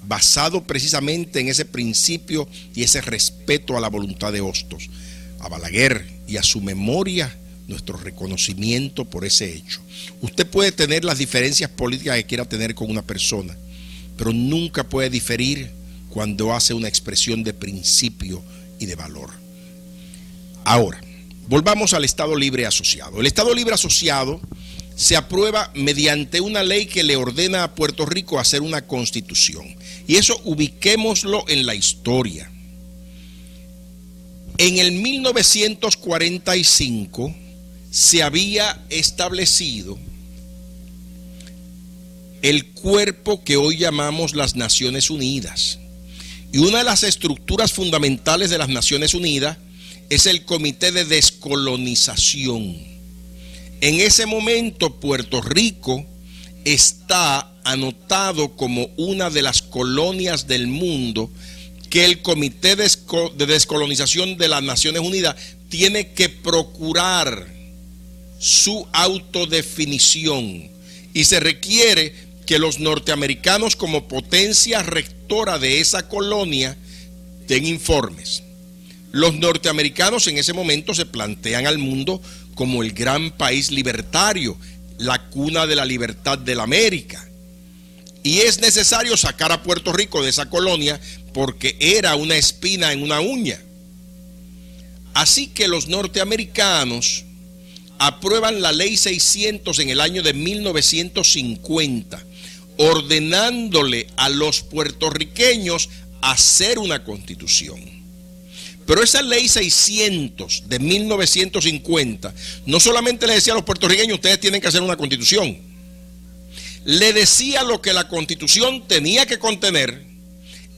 basado precisamente en ese principio y ese respeto a la voluntad de Hostos. A Balaguer y a su memoria, nuestro reconocimiento por ese hecho. Usted puede tener las diferencias políticas que quiera tener con una persona, pero nunca puede diferir cuando hace una expresión de principio y de valor. Ahora, volvamos al Estado Libre Asociado. El Estado Libre Asociado se aprueba mediante una ley que le ordena a Puerto Rico hacer una constitución. Y eso ubiquémoslo en la historia. En el 1945 se había establecido el cuerpo que hoy llamamos las Naciones Unidas. Y una de las estructuras fundamentales de las Naciones Unidas es el Comité de Descolonización. En ese momento Puerto Rico está anotado como una de las colonias del mundo que el Comité de Descolonización de las Naciones Unidas tiene que procurar su autodefinición, y se requiere que los norteamericanos, como potencia rectora de esa colonia, den informes. Los norteamericanos en ese momento se plantean al mundo como el gran país libertario, la cuna de la libertad de la América. Y es necesario sacar a Puerto Rico de esa colonia porque era una espina en una uña. Así que los norteamericanos aprueban la Ley 600 en el año de 1950, ordenándole a los puertorriqueños hacer una constitución. Pero esa Ley 600 de 1950 no solamente le decía a los puertorriqueños: ustedes tienen que hacer una constitución. Le decía lo que la constitución tenía que contener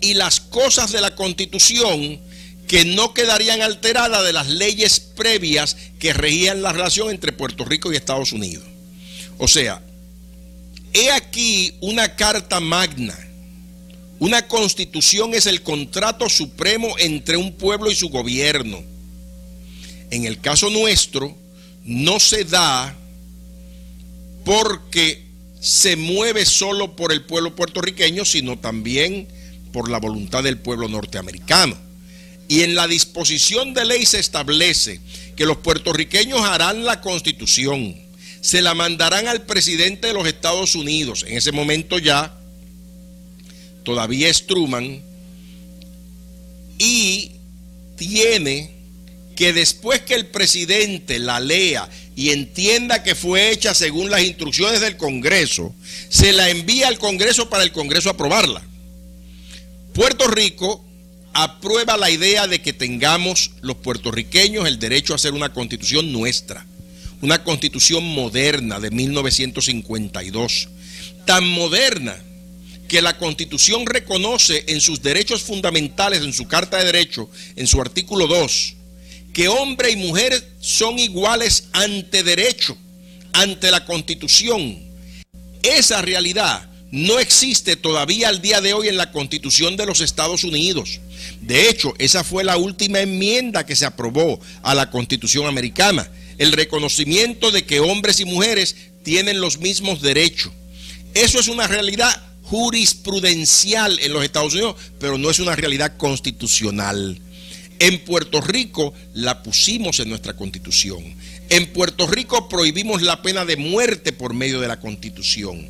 y las cosas de la constitución que no quedarían alteradas de las leyes previas que regían la relación entre Puerto Rico y Estados Unidos. O sea, he aquí una carta magna. Una constitución es el contrato supremo entre un pueblo y su gobierno. En el caso nuestro, no se da porque se mueve solo por el pueblo puertorriqueño, sino también por la voluntad del pueblo norteamericano. Y en la disposición de ley se establece que los puertorriqueños harán la constitución, se la mandarán al presidente de los Estados Unidos, en ese momento ya todavía es Truman, y tiene que, después que el presidente la lea y entienda que fue hecha según las instrucciones del Congreso, se la envía al Congreso para el Congreso aprobarla. Puerto Rico aprueba la idea de que tengamos los puertorriqueños el derecho a hacer una constitución nuestra, una constitución moderna de 1952, tan moderna que la Constitución reconoce en sus derechos fundamentales, en su Carta de Derechos, en su artículo 2, que hombre y mujer son iguales ante derecho, ante la Constitución. Esa realidad no existe todavía al día de hoy en la Constitución de los Estados Unidos. De hecho, esa fue la última enmienda que se aprobó a la Constitución americana, el reconocimiento de que hombres y mujeres tienen los mismos derechos. Eso es una realidad jurisprudencial en los Estados Unidos, pero no es una realidad constitucional. En Puerto Rico la pusimos en nuestra Constitución. En Puerto Rico prohibimos la pena de muerte por medio de la Constitución.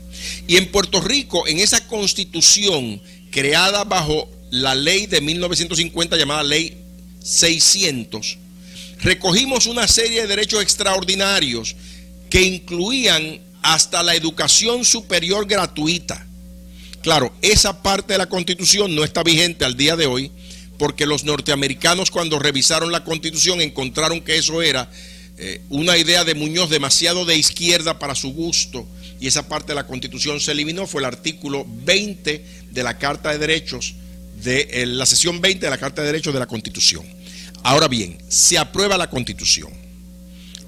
Y en Puerto Rico, en esa Constitución creada bajo la ley de 1950 llamada Ley 600, recogimos una serie de derechos extraordinarios que incluían hasta la educación superior gratuita. Claro, esa parte de la Constitución no está vigente al día de hoy, porque los norteamericanos, cuando revisaron la Constitución, encontraron que eso era una idea de Muñoz demasiado de izquierda para su gusto, y esa parte de la Constitución se eliminó. Fue el artículo 20 de la Carta de Derechos, de la sesión 20 de la Carta de Derechos de la Constitución. Ahora bien, se aprueba la Constitución.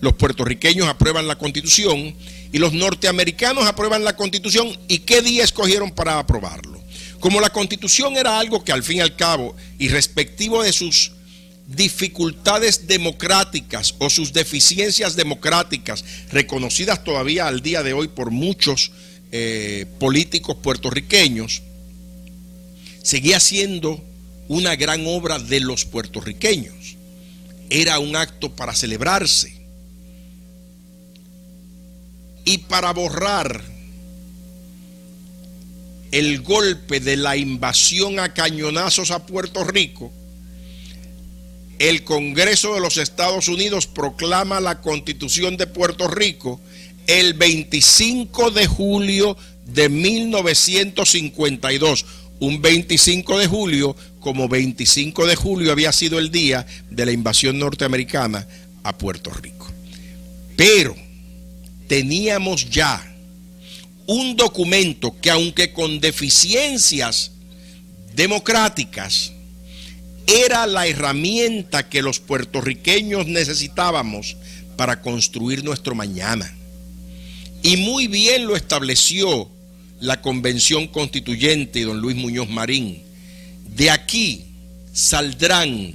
Los puertorriqueños aprueban la Constitución y los norteamericanos aprueban la Constitución. ¿Y qué día escogieron para aprobarlo? Como la Constitución era algo que al fin y al cabo, y respectivo de sus dificultades democráticas o sus deficiencias democráticas, reconocidas todavía al día de hoy por muchos políticos puertorriqueños, seguía siendo una gran obra de los puertorriqueños. Era un acto para celebrarse y para borrar el golpe de la invasión a cañonazos a Puerto Rico. El Congreso de los Estados Unidos proclama la Constitución de Puerto Rico el 25 de julio de 1952. Un 25 de julio, como 25 de julio había sido el día de la invasión norteamericana a Puerto Rico. Pero teníamos ya un documento que, aunque con deficiencias democráticas, era la herramienta que los puertorriqueños necesitábamos para construir nuestro mañana. Y muy bien lo estableció la Convención Constituyente y don Luis Muñoz Marín. De aquí saldrán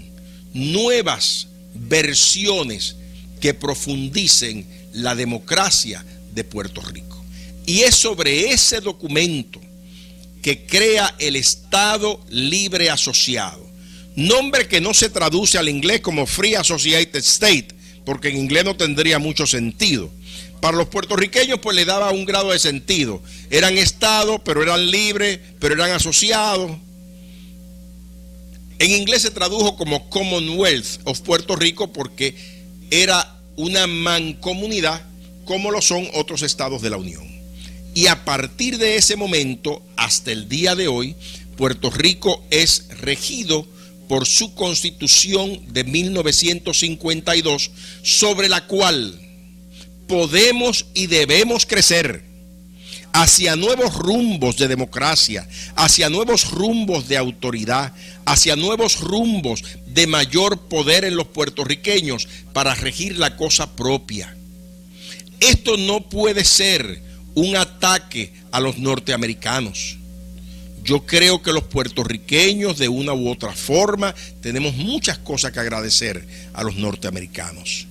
nuevas versiones que profundicen la democracia de Puerto Rico. Y es sobre ese documento que crea el Estado Libre Asociado, nombre que no se traduce al inglés como Free Associated State, porque en inglés no tendría mucho sentido. Para los puertorriqueños pues le daba un grado de sentido. Eran Estado, pero eran libres, pero eran asociados. En inglés se tradujo como Commonwealth of Puerto Rico porque era una mancomunidad como lo son otros estados de la Unión. Y a partir de ese momento hasta el día de hoy, Puerto Rico es regido por su Constitución de 1952, sobre la cual podemos y debemos crecer hacia nuevos rumbos de democracia, hacia nuevos rumbos de autoridad, hacia nuevos rumbos de mayor poder en los puertorriqueños para regir la cosa propia. Esto no puede ser un ataque a los norteamericanos. Yo creo que los puertorriqueños, de una u otra forma, tenemos muchas cosas que agradecer a los norteamericanos.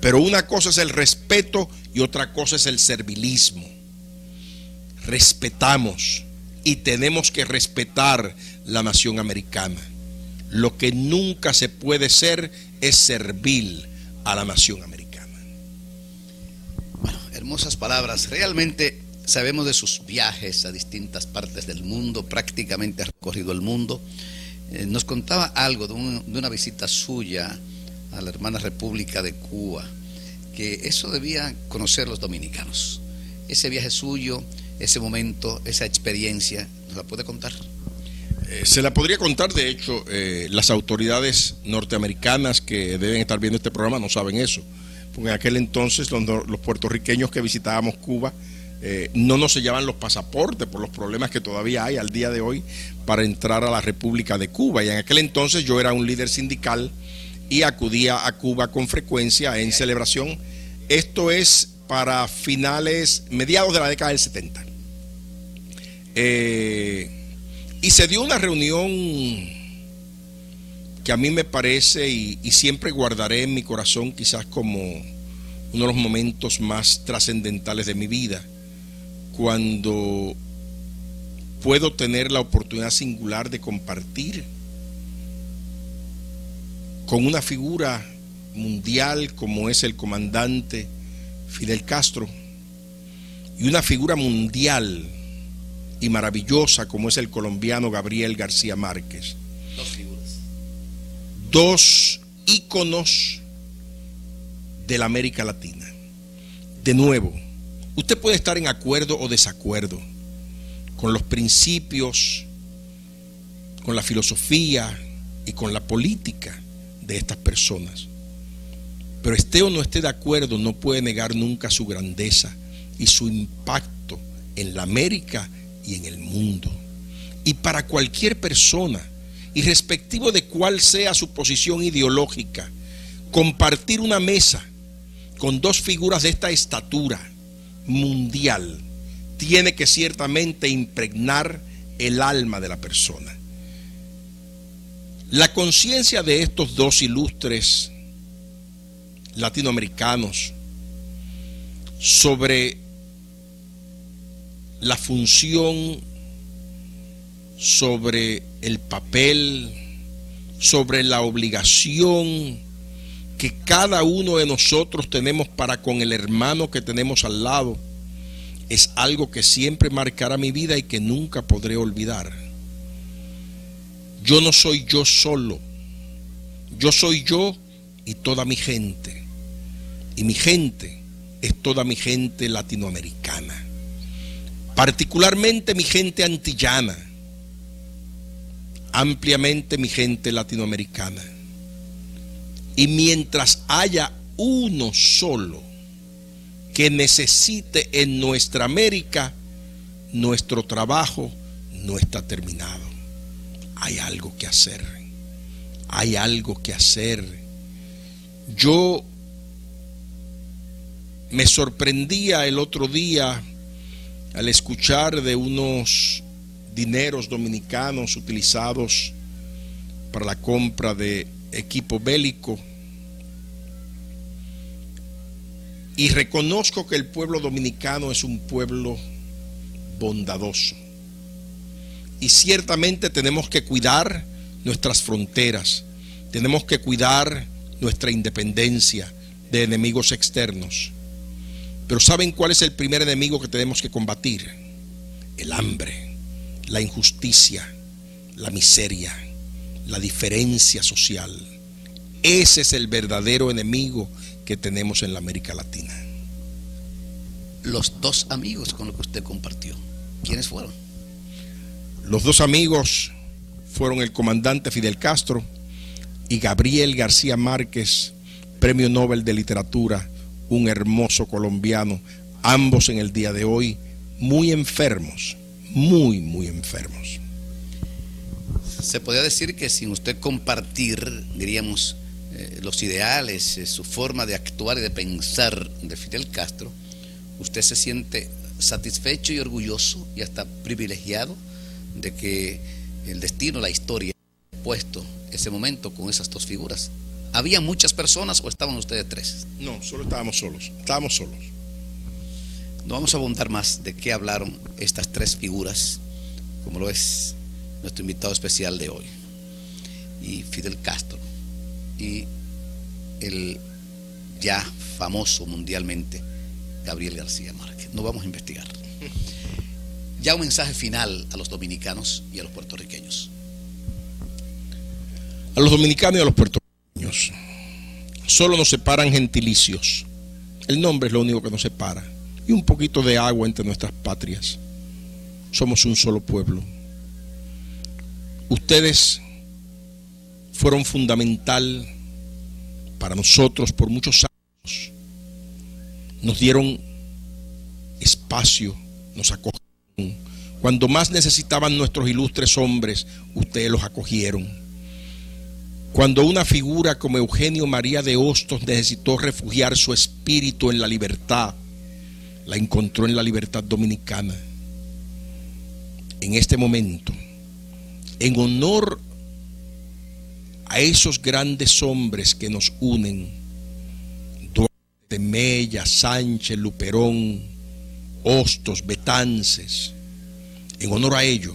Pero una cosa es el respeto y otra cosa es el servilismo. Respetamos y tenemos que respetar la nación americana. Lo que nunca se puede ser es servil a la nación americana. Bueno, hermosas palabras. Realmente sabemos de sus viajes a distintas partes del mundo, prácticamente ha recorrido el mundo. Nos contaba algo de una visita suya a la hermana República de Cuba, que eso debían conocer los dominicanos. Ese viaje suyo, ese momento, esa experiencia, ¿nos la puede contar? Se la podría contar. De hecho, las autoridades norteamericanas que deben estar viendo este programa no saben eso, porque en aquel entonces los puertorriqueños que visitábamos Cuba no nos sellaban los pasaportes por los problemas que todavía hay al día de hoy para entrar a la República de Cuba. Y en aquel entonces yo era un líder sindical y acudía a Cuba con frecuencia en celebración. Esto es para mediados de la década del 70. Y se dio una reunión que a mí me parece y siempre guardaré en mi corazón quizás como uno de los momentos más trascendentales de mi vida, cuando puedo tener la oportunidad singular de compartir con una figura mundial como es el comandante Fidel Castro y una figura mundial y maravillosa como es el colombiano Gabriel García Márquez. Dos figuras. Dos íconos de la América Latina. De nuevo, usted puede estar en acuerdo o desacuerdo con los principios, con la filosofía y con la política de estas personas, pero esté o no esté de acuerdo, no puede negar nunca su grandeza y su impacto en la América y en el mundo. Y para cualquier persona, irrespectivo de cuál sea su posición ideológica, compartir una mesa con dos figuras de esta estatura mundial tiene que ciertamente impregnar el alma de la persona. La conciencia de estos dos ilustres latinoamericanos sobre la función, sobre el papel, sobre la obligación que cada uno de nosotros tenemos para con el hermano que tenemos al lado, es algo que siempre marcará mi vida y que nunca podré olvidar. Yo no soy yo solo, yo soy yo y toda mi gente, y mi gente es toda mi gente latinoamericana, particularmente mi gente antillana, ampliamente mi gente latinoamericana. Y mientras haya uno solo que necesite en nuestra América, nuestro trabajo no está terminado. Hay algo que hacer. Hay algo que hacer. Yo me sorprendía el otro día al escuchar de unos dineros dominicanos utilizados para la compra de equipo bélico, y reconozco que el pueblo dominicano es un pueblo bondadoso y ciertamente tenemos que cuidar nuestras fronteras, tenemos que cuidar nuestra independencia de enemigos externos. Pero ¿saben cuál es el primer enemigo que tenemos que combatir? El hambre, la injusticia, la miseria, la diferencia social. Ese es el verdadero enemigo que tenemos en la América Latina. Los dos amigos con los que usted compartió, ¿quiénes fueron? Los dos amigos fueron el comandante Fidel Castro y Gabriel García Márquez, Premio Nobel de Literatura, un hermoso colombiano, ambos en el día de hoy muy enfermos, muy enfermos. Se podría decir que sin usted compartir, diríamos, los ideales, su forma de actuar y de pensar de Fidel Castro, usted se siente satisfecho y orgulloso y hasta privilegiado de que el destino, la historia, ha puesto ese momento con esas dos figuras. ¿Había muchas personas o estaban ustedes tres? No, solo estábamos solos, estábamos solos. No vamos a abundar más de qué hablaron estas tres figuras, como lo es nuestro invitado especial de hoy, y Fidel Castro, y el ya famoso mundialmente Gabriel García Márquez. No vamos a investigar. Ya un mensaje final a los dominicanos y a los puertorriqueños. A los dominicanos y a los puertorriqueños solo nos separan gentilicios. El nombre es lo único que nos separa, y un poquito de agua entre nuestras patrias. Somos un solo pueblo. Ustedes fueron fundamental para nosotros por muchos años. Nos dieron espacio, nos acogieron. Cuando más necesitaban nuestros ilustres hombres, ustedes los acogieron. Cuando una figura como Eugenio María de Hostos necesitó refugiar su espíritu en la libertad, la encontró en la libertad dominicana. En este momento, en honor a esos grandes hombres que nos unen, Duarte, Mella, Sánchez, Luperón, Hostos, Betances, en honor a ello,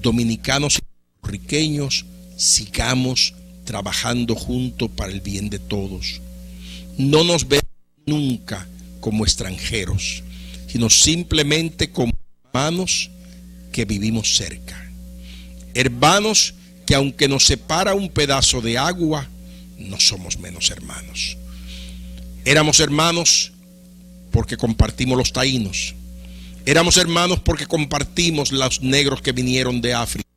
dominicanos y puertorriqueños, sigamos trabajando juntos para el bien de todos. No nos veamos nunca como extranjeros, sino simplemente como hermanos que vivimos cerca. Hermanos que aunque nos separa un pedazo de agua, no somos menos hermanos. Éramos hermanos porque compartimos los taínos. Éramos hermanos porque compartimos los negros que vinieron de África.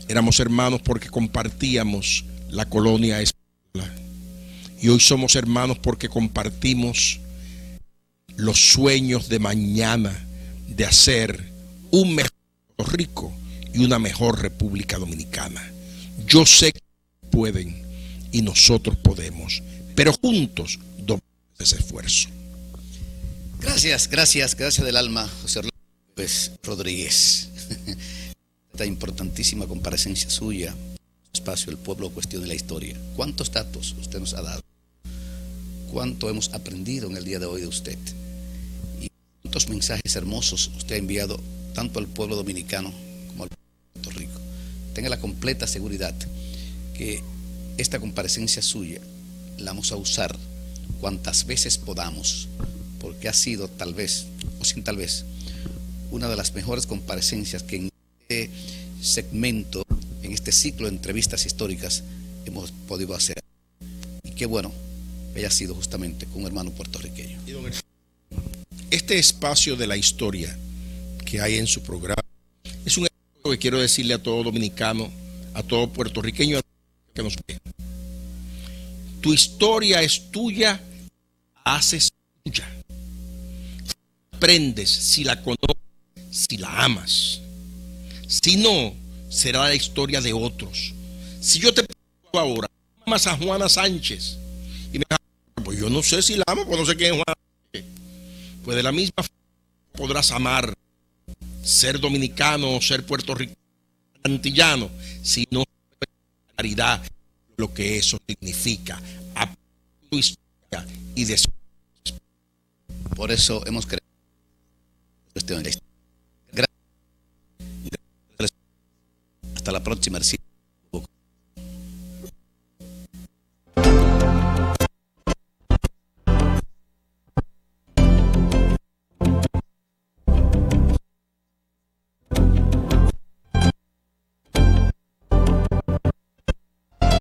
Éramos hermanos porque compartíamos la colonia española. Y hoy somos hermanos porque compartimos los sueños de mañana de hacer un mejor Puerto Rico y una mejor República Dominicana. Yo sé que pueden y nosotros podemos, pero juntos ese esfuerzo. Gracias del alma, José Orlando López Rodríguez. Esta importantísima comparecencia suya, espacio El Pueblo Cuestiona la Historia. ¿Cuántos datos usted nos ha dado? ¿Cuánto hemos aprendido en el día de hoy de usted? Y cuántos mensajes hermosos usted ha enviado tanto al pueblo dominicano como al pueblo de Puerto Rico. Tenga la completa seguridad que esta comparecencia suya la vamos a usar cuantas veces podamos, porque ha sido tal vez, o sin tal vez, una de las mejores comparecencias que en este segmento, en este ciclo de entrevistas históricas hemos podido hacer. Y qué bueno que haya sido justamente con un hermano puertorriqueño. Este espacio de la historia que hay en su programa es un espacio que quiero decirle a todo dominicano, a todo puertorriqueño que nos ve. Tu historia es tuya, la haces tuya. Aprendes si la conoces, si la amas. Si no, será la historia de otros. Si yo te pregunto ahora, ¿amas a Juana Sánchez? Y me dices, pues yo no sé si la amo, pues no sé quién es Juana Sánchez. Pues de la misma forma podrás amar, ser dominicano o ser puertorriqueño, antillano, si no sabes con claridad lo que eso significa. Aprende tu historia y después. Por eso hemos creado Cuestión de la Historia. Gracias. Hasta la próxima.